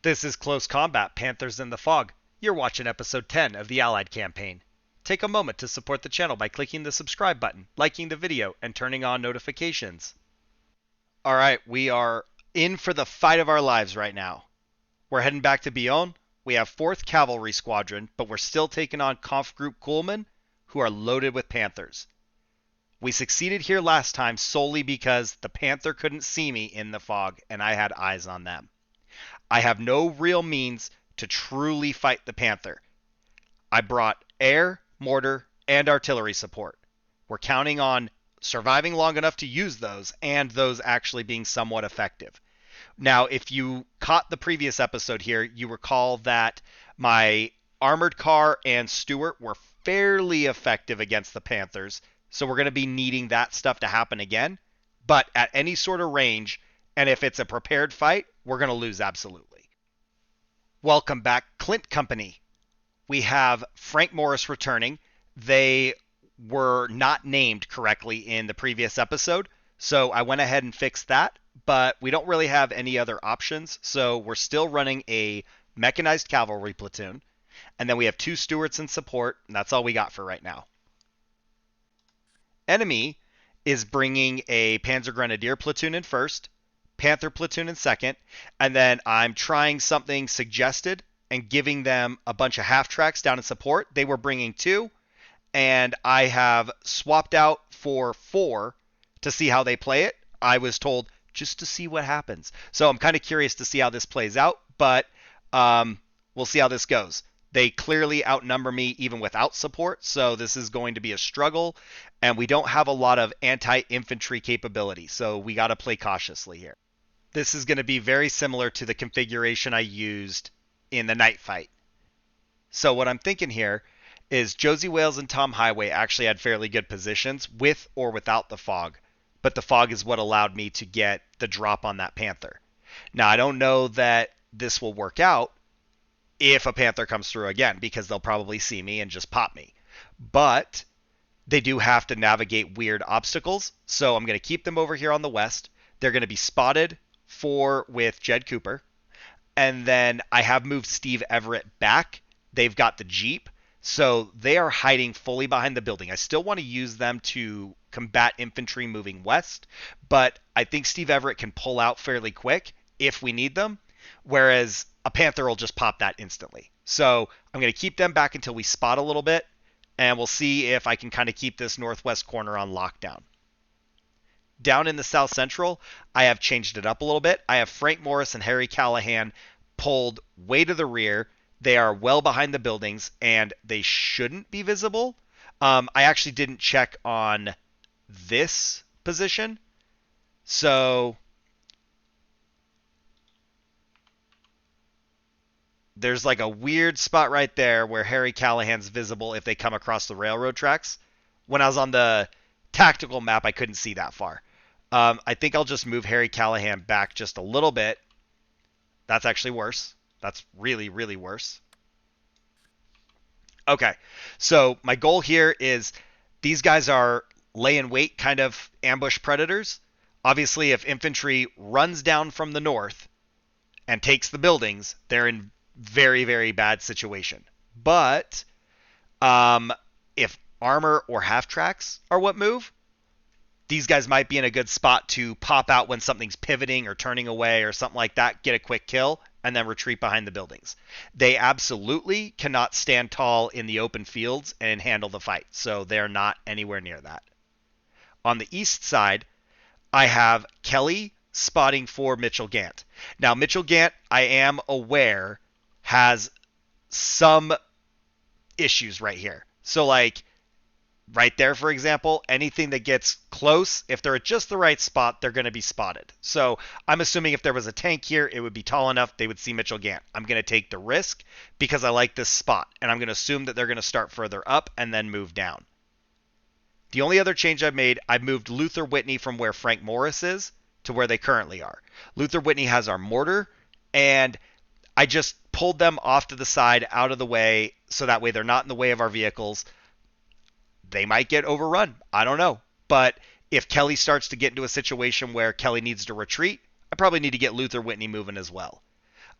This is Close Combat Panthers in the Fog. You're watching episode 10 of the Allied campaign. Take a moment to support the channel by clicking the subscribe button, liking the video, and turning on notifications. Alright, we are in for the fight of our lives right now. We're heading back to Bion. We have 4th Cavalry Squadron, but we're still taking on Conf Group Kuhlman, who are loaded with Panthers. We succeeded here last time solely because the Panther couldn't see me in the fog, and I had eyes on them. I have no real means to truly fight the Panther. I brought air, mortar, and artillery support. We're counting on surviving long enough to use those, and those actually being somewhat effective. Now, if you caught the previous episode here, you recall that my armored car and Stuart were fairly effective against the Panthers, so we're going to be needing that stuff to happen again. But at any sort of range, and if it's a prepared fight, we're going to lose absolutely. Welcome back, Clint Company. We have Frank Morris returning. They were not named correctly in the previous episode, so I went ahead and fixed that, but we don't really have any other options, so we're still running a mechanized cavalry platoon, and then we have 2 Stuarts in support, and that's all we got for right now. Enemy is bringing a Panzer Grenadier platoon in first, Panther platoon in second, and then I'm trying something suggested and giving them a bunch of half tracks down in support. They were bringing 2, and I have swapped out for 4 to see how they play it. I was told just to see what happens. So I'm kind of curious to see how this plays out, but we'll see how this goes. They clearly outnumber me even without support, so this is going to be a struggle, and we don't have a lot of anti-infantry capability, so we got to play cautiously here. This is going to be very similar to the configuration I used in the night fight. So what I'm thinking here is Josie Wales and Tom Highway actually had fairly good positions with or without the fog, but the fog is what allowed me to get the drop on that Panther. Now, I don't know that this will work out if a Panther comes through again, because they'll probably see me and just pop me. But they do have to navigate weird obstacles, so I'm going to keep them over here on the west. They're going to be spotted with Jed Cooper. And then I have moved Steve Everett back. They've got the Jeep, so they are hiding fully behind the building. I still want to use them to combat infantry moving west, but I think Steve Everett can pull out fairly quick if we need them, whereas a Panther will just pop that instantly. So I'm going to keep them back until we spot a little bit, and we'll see if I can kind of keep this northwest corner on lockdown. Down in the south central, I have changed it up a little bit. I have Frank Morris and Harry Callahan pulled way to the rear. They are well behind the buildings, and they shouldn't be visible. I actually didn't check on this position, so there's like a weird spot right there where Harry Callahan's visible if they come across the railroad tracks. When I was on the tactical map, I couldn't see that far. I think I'll just move Harry Callahan back just a little bit. That's actually worse. That's really, really worse. Okay, so my goal here is these guys are lay in wait kind of ambush predators. Obviously, if infantry runs down from the north and takes the buildings, they're in very, very bad situation. But if armor or half tracks are what move, these guys might be in a good spot to pop out when something's pivoting or turning away or something like that, get a quick kill, and then retreat behind the buildings. They absolutely cannot stand tall in the open fields and handle the fight, so they're not anywhere near that. On the east side, I have Kelly spotting for Mitchell Gant. Now, Mitchell Gant, I am aware, has some issues right here. So, like, right there, for example, anything that gets close, if they're at just the right spot, they're going to be spotted. So I'm assuming if there was a tank here, it would be tall enough, they would see Mitchell Gant. I'm going to take the risk because I like this spot, and I'm going to assume that they're going to start further up and then move down. The only other change I've made, I've moved Luther Whitney from where Frank Morris is to where they currently are. Luther Whitney has our mortar, and I just pulled them off to the side, out of the way, so that way they're not in the way of our vehicles. They might get overrun. I don't know. But if Kelly starts to get into a situation where Kelly needs to retreat, I probably need to get Luther Whitney moving as well.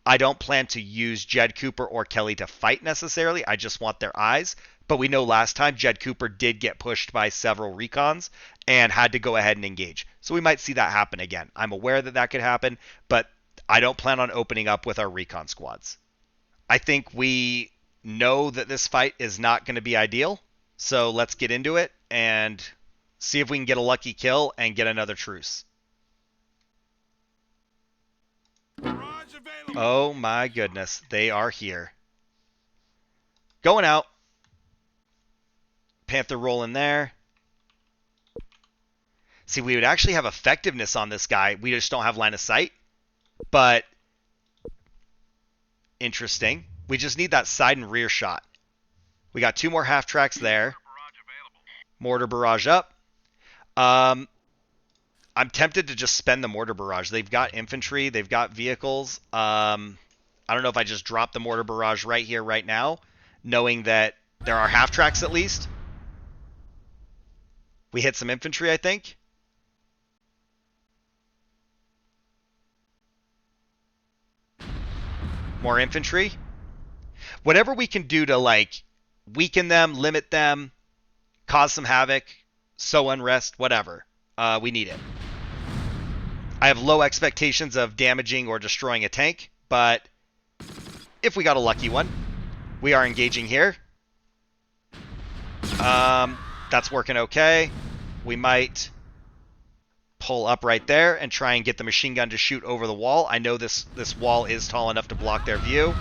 I don't plan to use Jed Cooper or Kelly to fight necessarily. I just want their eyes. But we know last time Jed Cooper did get pushed by several recons and had to go ahead and engage. So we might see that happen again. I'm aware that that could happen, but I don't plan on opening up with our recon squads. I think we know that this fight is not going to be ideal. So let's get into it and see if we can get a lucky kill and get another truce. Oh my goodness, they are here. Going out. Panther rolling there. See, we would actually have effectiveness on this guy. We just don't have line of sight. But interesting. We just need that side and rear shot. We got 2 more half tracks there. Mortar barrage up. I'm tempted to just spend the mortar barrage. They've got infantry. They've got vehicles. I don't know if I just drop the mortar barrage right here, right now, knowing that there are half tracks at least. We hit some infantry, I think. More infantry. Whatever we can do to, like, weaken them, limit them, cause some havoc, sow unrest, whatever. We need it. I have low expectations of damaging or destroying a tank, but if we got a lucky one, we are engaging here. That's working okay. We might pull up right there and try and get the machine gun to shoot over the wall. I know this wall is tall enough to block their view.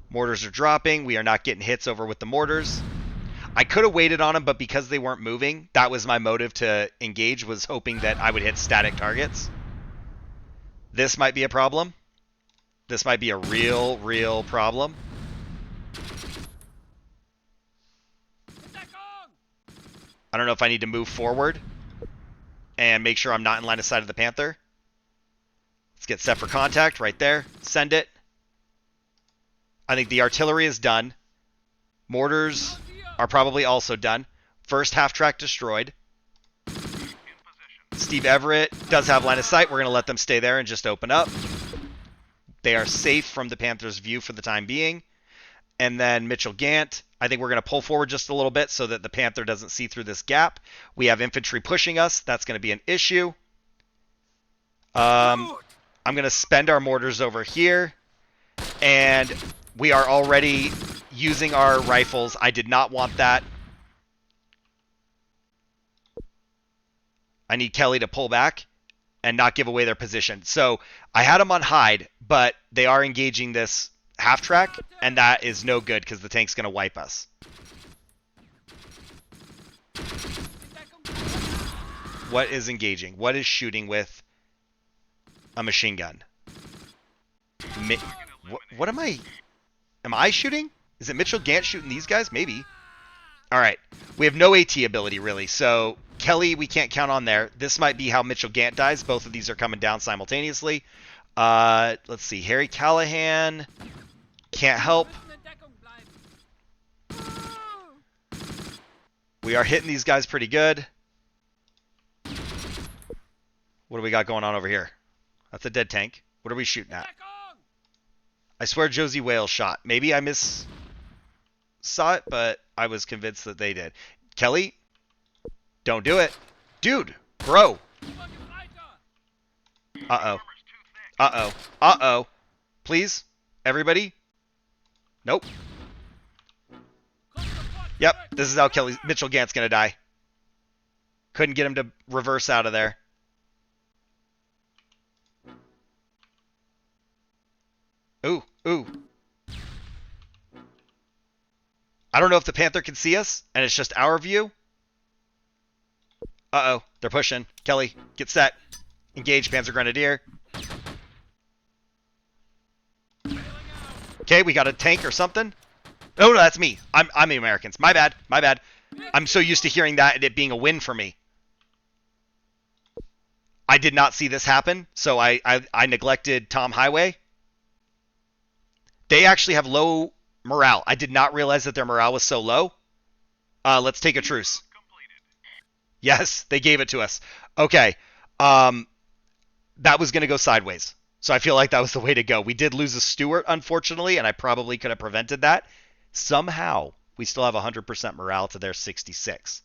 Mortars are dropping. We are not getting hits over with the mortars. I could have waited on them, but because they weren't moving, that was my motive to engage, was hoping that I would hit static targets. This might be a problem. This might be a real problem. I don't know if I need to move forward and make sure I'm not in line of sight of the Panther. Let's get set for contact right there. Send it. I think the artillery is done. Mortars are probably also done. First half track destroyed. Steve Everett does have line of sight. We're going to let them stay there and just open up. They are safe from the Panthers' view for the time being. And then Mitchell Gant, I think we're going to pull forward just a little bit so that the Panther doesn't see through this gap. We have infantry pushing us. That's going to be an issue. I'm going to spend our mortars over here. And we are already using our rifles. I did not want that. I need Kelly to pull back and not give away their position. So I had them on hide, but they are engaging this half track, and that is no good because the tank's going to wipe us. What is engaging? What is shooting with a machine gun? What am I... Am I shooting? Is it Mitchell Gant shooting these guys? Maybe. Alright. We have no AT ability, really. So, Kelly, we can't count on there. This might be how Mitchell Gant dies. Both of these are coming down simultaneously. Let's see. Harry Callahan can't help. We are hitting these guys pretty good. What do we got going on over here? That's a dead tank. What are we shooting at? I swear Josie Wales shot. Maybe I saw it, but I was convinced that they did. Kelly, don't do it. Dude, bro. Uh-oh. Uh-oh. Uh-oh. Please, everybody. Nope. Yep, this is how Mitchell Gant's going to die. Couldn't get him to reverse out of there. Ooh, ooh. I don't know if the Panther can see us, and it's just our view. Uh-oh, they're pushing. Kelly, get set. Engage, Panzer Grenadier. Okay, we got a tank or something. Oh, no, that's me. I'm the Americans. My bad, my bad. I'm so used to hearing that and it being a win for me. I did not see this happen, so I neglected Tom Highway. They actually have low morale. I did not realize that their morale was so low. Let's take a truce. Yes, they gave it to us. Okay. That was going to go sideways. So I feel like that was the way to go. We did lose a Stewart, unfortunately, and I probably could have prevented that. Somehow, we still have 100% morale to their 66.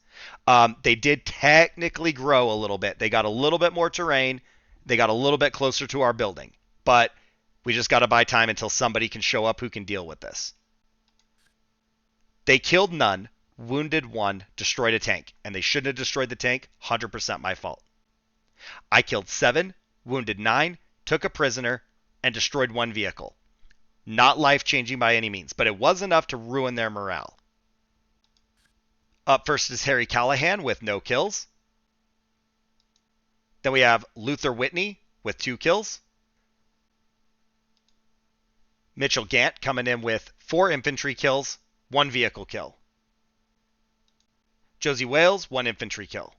They did technically grow a little bit. They got a little bit more terrain. They got a little bit closer to our building. But we just got to buy time until somebody can show up who can deal with this. They killed none, wounded one, destroyed a tank. And they shouldn't have destroyed the tank. 100% my fault. I killed 7, wounded 9, took a prisoner, and destroyed 1 vehicle. Not life-changing by any means, but it was enough to ruin their morale. Up first is Harry Callahan with no kills. Then we have Luther Whitney with 2 kills. Mitchell Gant coming in with 4 infantry kills, 1 vehicle kill. Josie Wales, 1 infantry kill.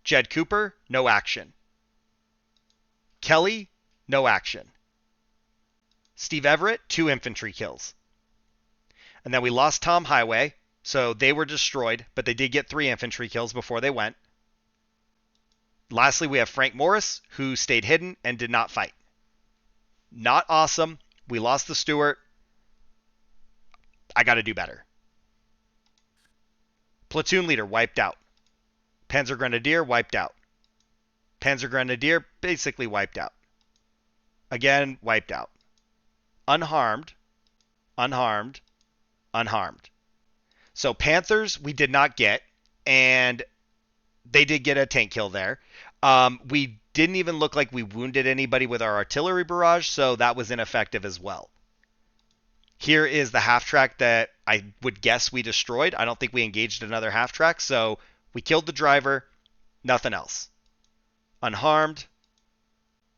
Jed Cooper, no action. Kelly, no action. Steve Everett, 2 infantry kills. And then we lost Tom Highway, so they were destroyed, but they did get 3 infantry kills before they went. Lastly, we have Frank Morris, who stayed hidden and did not fight. Not awesome. We lost the Stewart. I got to do better. Platoon leader wiped out. Panzer Grenadier wiped out. Panzer Grenadier basically wiped out. Again, wiped out. Unharmed, unharmed, unharmed. So Panthers we did not get, and they did get a tank kill there. We didn't even look like we wounded anybody with our artillery barrage, so that was ineffective as well. Here is the half track that I would guess we destroyed. I don't think we engaged another half track, so we killed the driver, nothing else. Unharmed.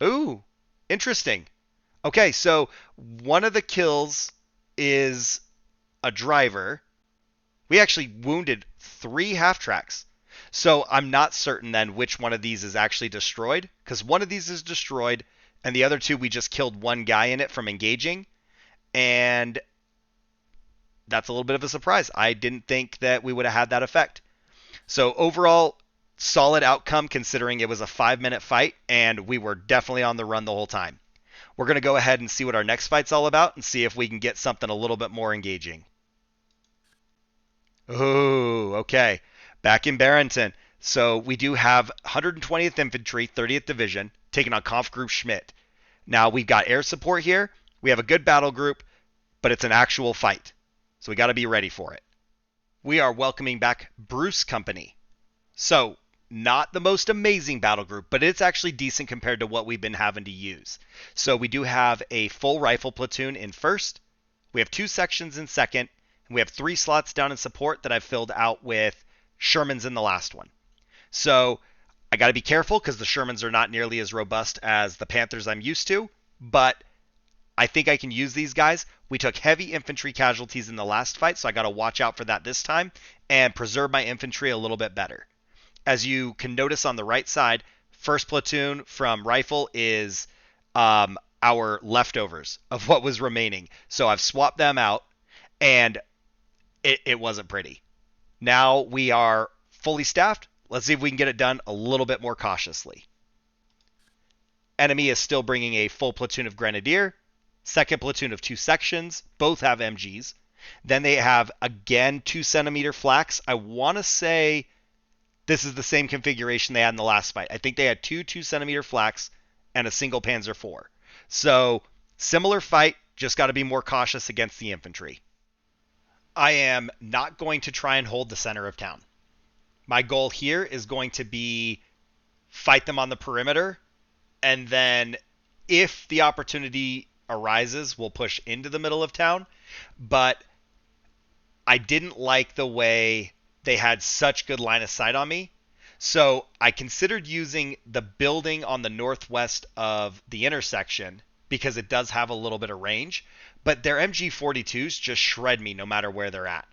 Ooh, interesting. Okay, so one of the kills is a driver. We actually wounded 3 half tracks. So I'm not certain then which one of these is actually destroyed, because one of these is destroyed, and the other 2 we just killed 1 guy in it from engaging, and that's a little bit of a surprise. I didn't think that we would have had that effect. So overall, solid outcome considering it was a 5-minute fight, and we were definitely on the run the whole time. We're going to go ahead and see what our next fight's all about and see if we can get something a little bit more engaging. Oh, okay. Back in Barenton. So we do have 120th Infantry, 30th Division, taking on Conf Group Schmidt. Now, we've got air support here. We have a good battle group, but it's an actual fight. So we got to be ready for it. We are welcoming back Bruce Company. So, not the most amazing battle group, but it's actually decent compared to what we've been having to use. So we do have a full rifle platoon in first. We have 2 sections in second. And we have 3 slots down in support that I've filled out with Shermans in the last one. So I got to be careful because the Shermans are not nearly as robust as the Panthers I'm used to, but I think I can use these guys. We took heavy infantry casualties in the last fight, so I got to watch out for that this time and preserve my infantry a little bit better. As you can notice on the right side, first platoon from rifle is our leftovers of what was remaining. So I've swapped them out, and it wasn't pretty. Now we are fully staffed. Let's see if we can get it done a little bit more cautiously. Enemy is still bringing a full platoon of Grenadier. Second platoon of 2 sections. Both have MGs. Then they have, again, 2 centimeter flaks. I want to say this is the same configuration they had in the last fight. I think they had 2 2-centimeter flaks and a single Panzer IV. So, similar fight, just got to be more cautious against the infantry. I am not going to try and hold the center of town. My goal here is going to be fight them on the perimeter, and then if the opportunity arises, we'll push into the middle of town. But I didn't like the way they had such good line of sight on me. So I considered using the building on the northwest of the intersection because it does have a little bit of range. But their MG42s just shred me no matter where they're at.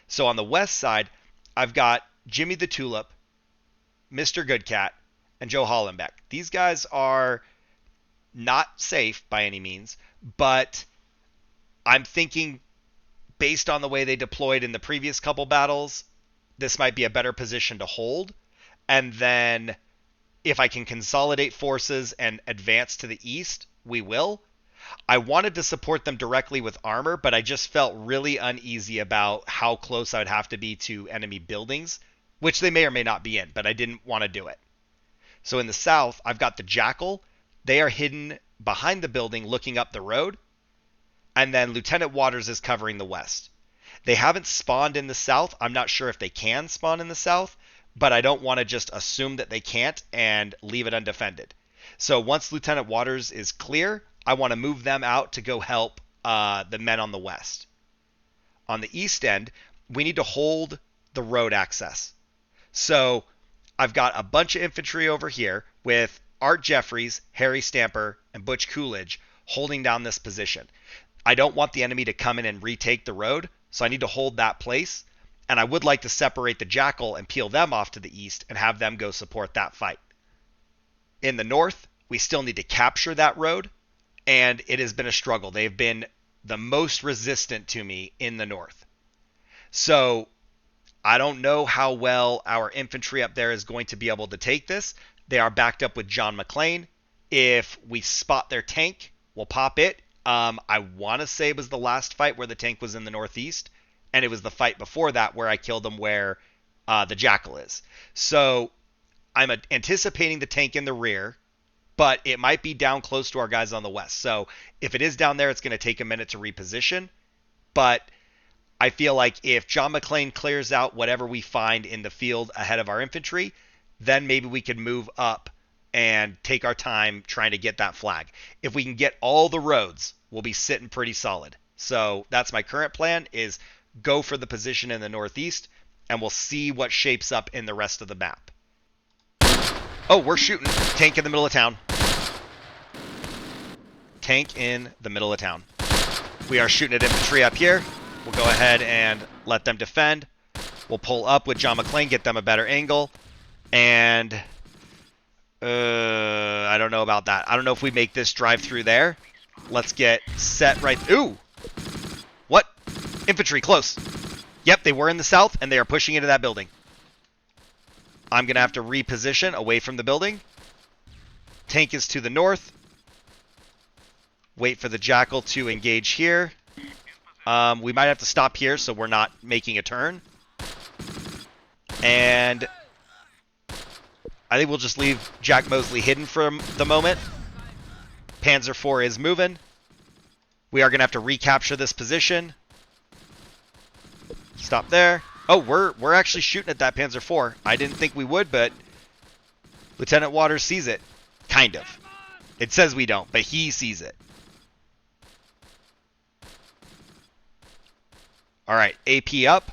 So on the west side, I've got Jimmy the Tulip, Mr. Goodcat, and Joe Hollenbeck. These guys are not safe by any means, but I'm thinking based on the way they deployed in the previous couple battles, this might be a better position to hold. And then If I can consolidate forces and advance to the east, we will. I wanted to support them directly with armor, but I just felt really uneasy about how close I would have to be to enemy buildings, which they may or may not be in, but I didn't want to do it. So in the south, I've got the Jackal. They are hidden behind the building looking up the road. And then Lieutenant Waters is covering the west. They haven't spawned in the south. I'm not sure if they can spawn in the south, but I don't want to just assume that they can't and leave it undefended. So once Lieutenant Waters is clear, I want to move them out to go help the men on the west. On the east end, we need to hold the road access. So I've got a bunch of infantry over here with Art Jeffries, Harry Stamper, and Butch Coolidge holding down this position. I don't want the enemy to come in and retake the road, so I need to hold that place. And I would like to separate the Jackal and peel them off to the east and have them go support that fight. In the north, we still need to capture that road, and it has been a struggle. They've been the most resistant to me in the north. So I don't know how well our infantry up there is going to be able to take this. They are backed up with John McClane. If we spot their tank, we'll pop it. I want to say it was the last fight where the tank was in the northeast, and it was the fight before that where I killed them where the Jackal is. So I'm anticipating the tank in the rear, but it might be down close to our guys on the west. So if it is down there, it's going to take a minute to reposition. But I feel like if John McClane clears out whatever we find in the field ahead of our infantry, then maybe we could move up and take our time trying to get that flag. If we can get all the roads, we'll be sitting pretty solid. So that's my current plan, is go for the position in the northeast, and we'll see what shapes up in the rest of the map. Oh, we're shooting. Tank in the middle of town. Tank in the middle of town. We are shooting at infantry up here. We'll go ahead and let them defend. We'll pull up with John McClane, get them a better angle. And I don't know about that. I don't know if we make this drive through there. Let's get set right. Ooh! What? Infantry, close. Yep, they were in the south, and they are pushing into that building. I'm going to have to reposition away from the building. Tank is to the north. Wait for the Jackal to engage here. We might have to stop here so we're not making a turn. And I think we'll just leave Jack Mosley hidden for the moment. Panzer IV is moving. We are going to have to recapture this position. Stop there. Oh, we're actually shooting at that Panzer IV. I didn't think we would, but Lieutenant Waters sees it. Kind of. It says we don't, but he sees it. All right, AP up.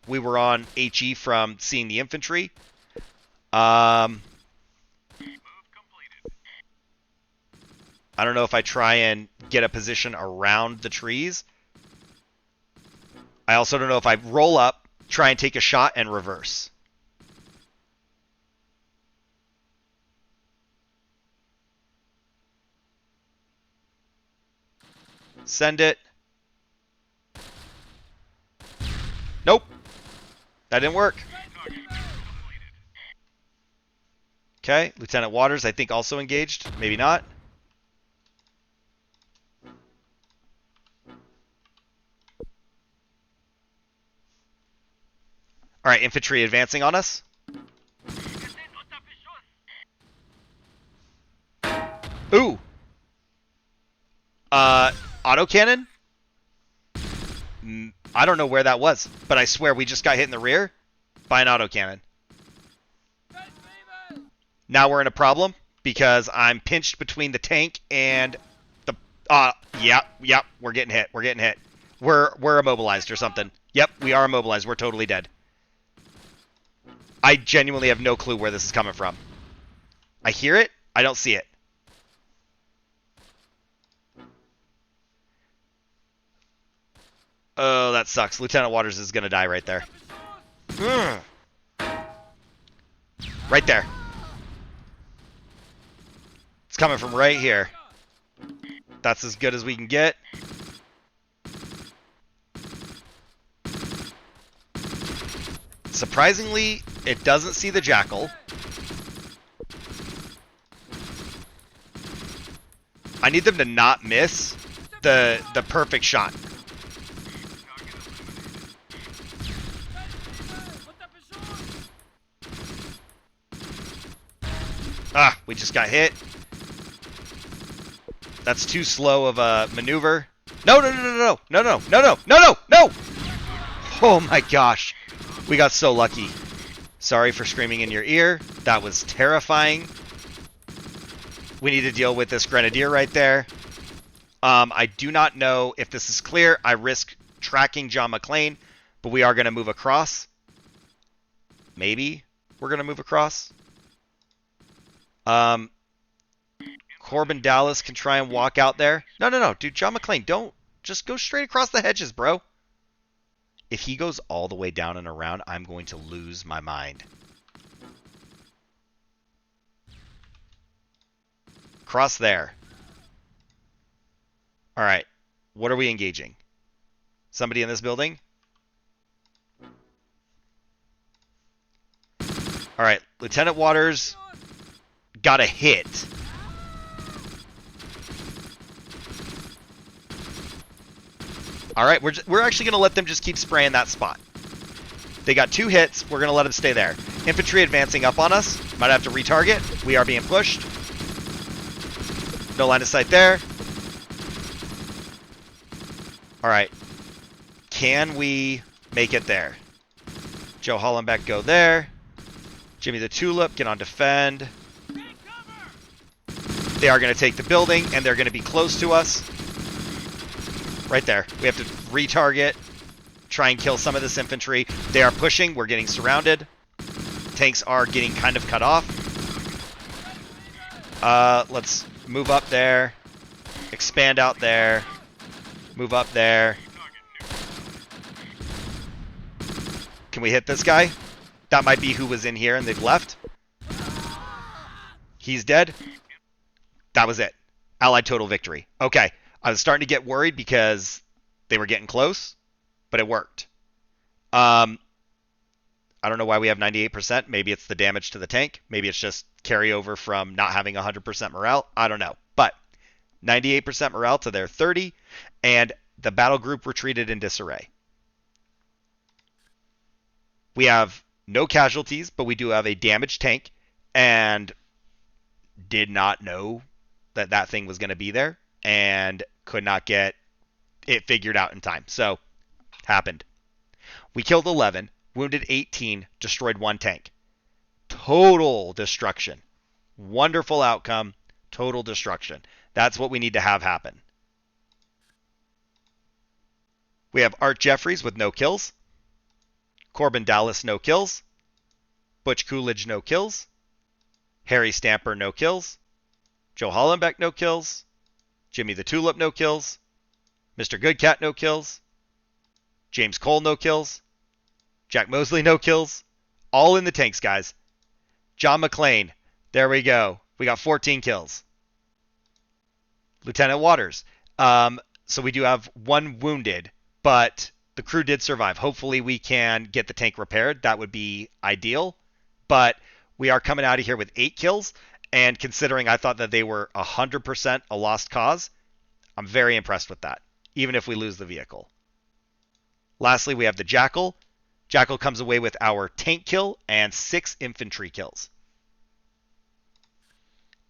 We were on HE from seeing the infantry. I don't know if I try and get a position around the trees. I also don't know if I roll up, try and take a shot, and reverse. Send it. Nope. That didn't work. Okay, Lieutenant Waters, I think, also engaged. Maybe not. All right, infantry advancing on us. Ooh. Autocannon? I don't know where that was, but I swear we just got hit in the rear by an autocannon. Now we're in a problem because I'm pinched between the tank and the... Yep, we're getting hit. We're getting hit. We're immobilized or something. Yep, we are immobilized. We're totally dead. I genuinely have no clue where this is coming from. I hear it. I don't see it. Oh, that sucks. Lieutenant Waters is going to die right there. Right there. It's coming from right here. That's as good as we can get. Surprisingly, it doesn't see the Jackal. I need them to not miss the perfect shot. Ah, we just got hit. That's too slow of a maneuver. No, no, no, no, no, no, no, no, no, no, no, no! Oh my gosh. We got so lucky. Sorry for screaming in your ear. That was terrifying. We need to deal with this grenadier right there. I do not know if this is clear. I risk tracking John McClane, but we are going to move across. Maybe we're going to move across. Corbin Dallas can try and walk out there. No, no, no. Dude, John McClane, don't. Just go straight across the hedges, bro. If he goes all the way down and around, I'm going to lose my mind. Cross there. All right. What are we engaging? Somebody in this building? All right. Lieutenant Waters got a hit. All right. We're actually going to let them just keep spraying that spot. They got 2 hits. We're going to let them stay there. Infantry advancing up on us. Might have to retarget. We are being pushed. No line of sight there. All right. Can we make it there? Joe Hollenbeck, go there. Jimmy the Tulip, get on defend. They are going to take the building, and they're going to be close to us. Right there. We have to retarget. Try and kill some of this infantry. They are pushing. We're getting surrounded. Tanks are getting kind of cut off. Let's move up there. Expand out there. Move up there. Can we hit this guy? That might be who was in here and they've left. He's dead. That was it. Allied total victory. Okay. I was starting to get worried because they were getting close, but it worked. I don't know why we have 98%. Maybe it's the damage to the tank. Maybe it's just carryover from not having 100% morale. I don't know. But 98% morale to their 30, and the battle group retreated in disarray. We have no casualties, but we do have a damaged tank, and did not know that that thing was going to be there, and could not get it figured out in time. So, happened. We killed 11, wounded 18, destroyed 1 tank. Total destruction. Wonderful outcome. Total destruction. That's what we need to have happen. We have Art Jeffries with no kills. Corbin Dallas, no kills. Butch Coolidge, no kills. Harry Stamper, no kills. Joe Hollenbeck, no kills. Jimmy the Tulip, no kills. Mr. Goodcat, no kills. James Cole, no kills. Jack Mosley, no kills. All in the tanks, guys. John McClane, there we go. We got 14 kills. Lieutenant Waters. So we do have 1 wounded, but the crew did survive. Hopefully we can get the tank repaired. That would be ideal. But we are coming out of here with 8 kills. And considering I thought that they were 100% a lost cause, I'm very impressed with that, even if we lose the vehicle. Lastly, we have the Jackal. Jackal comes away with our tank kill and 6 infantry kills.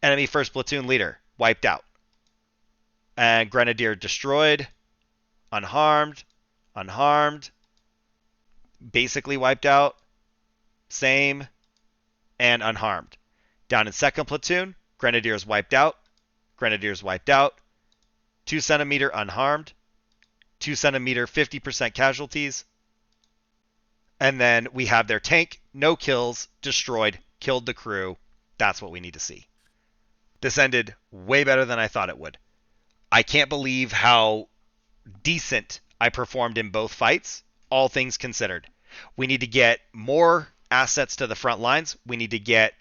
Enemy first platoon leader, wiped out. And Grenadier destroyed, unharmed, unharmed, basically wiped out, same, and unharmed. Down in second platoon, Grenadiers wiped out, Grenadiers wiped out, 2 centimeter unharmed, 2 centimeter 50% casualties, and then we have their tank, no kills, destroyed, killed the crew. That's what we need to see. This ended way better than I thought it would. I can't believe how decent I performed in both fights, all things considered. We need to get more assets to the front lines. We need to get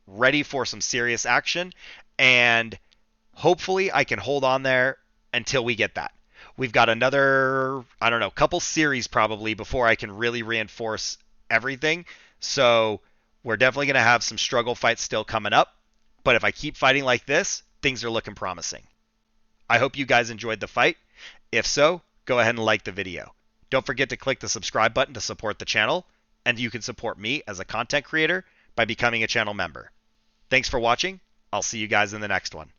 ready for some serious action, and hopefully I can hold on there until we get that. We've got another, I don't know, couple series probably before I can really reinforce everything. So we're definitely going to have some struggle fights still coming up. But if I keep fighting like this, things are looking promising. I hope you guys enjoyed the fight. If so, go ahead and like the video. Don't forget to click the subscribe button to support the channel, and you can support me as a content creator by becoming a channel member. Thanks for watching. I'll see you guys in the next one.